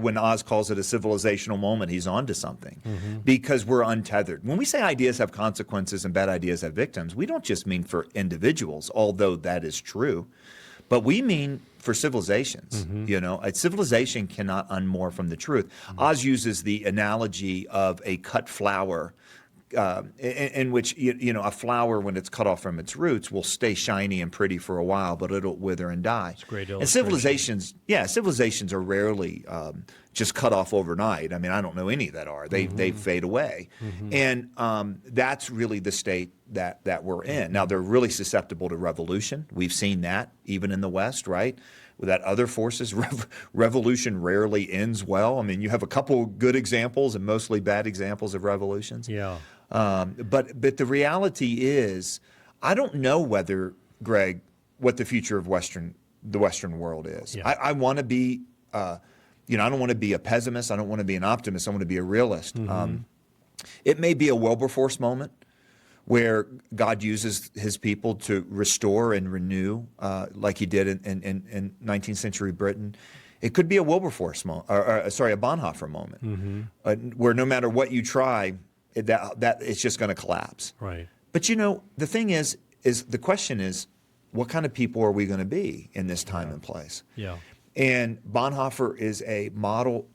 when Oz calls it a civilizational moment, he's onto something because we're untethered. When we say ideas have consequences and bad ideas have victims, we don't just mean for individuals, although that is true, but we mean for civilizations. A civilization cannot unmoor from the truth. Oz uses the analogy of a cut flower, in which a flower, when it's cut off from its roots, will stay shiny and pretty for a while, but it'll wither and die. It's a great illustration. illustration. And civilizations are rarely just cut off overnight. I mean, I don't know any that are. They fade away, and that's really the state that we're in. Now, they're really susceptible to revolution. We've seen that even in the West, right? That other forces, revolution rarely ends well. I mean, you have a couple good examples and mostly bad examples of revolutions. Yeah. But the reality is, I don't know whether, Greg, what the future of the Western world is. Yeah. I want to be, I don't want to be a pessimist. I don't want to be an optimist. I want to be a realist. It may be a Wilberforce moment, where God uses his people to restore and renew, like he did in 19th century Britain. It could be a Wilberforce moment, a Bonhoeffer moment, where no matter what you try, that it's just going to collapse. Right. But the thing is the question is, what kind of people are we going to be in this time and place? Yeah. And Bonhoeffer is a model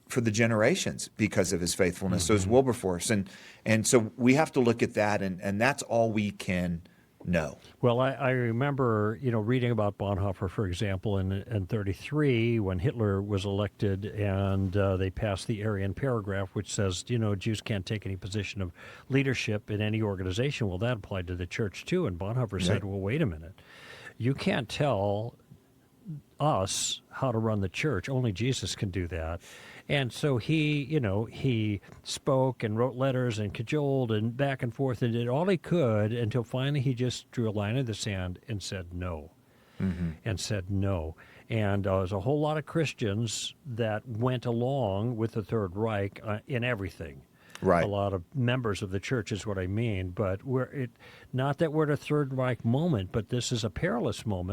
for the generations because of his faithfulness. So is Wilberforce. And so we have to look at that, and that's all we can know. Well, I remember, reading about Bonhoeffer, for example, in 1933, when Hitler was elected, and they passed the Aryan paragraph, which says, Jews can't take any position of leadership in any organization. Well, that applied to the church, too. And Bonhoeffer said, well, wait a minute. You can't tell us how to run the church. Only Jesus can do that. And so he spoke and wrote letters and cajoled and back and forth and did all he could until finally he just drew a line in the sand and said no. And said no. And there was a whole lot of Christians that went along with the Third Reich in everything. Right. A lot of members of the church is what I mean. But not that we're at a Third Reich moment, but this is a perilous moment.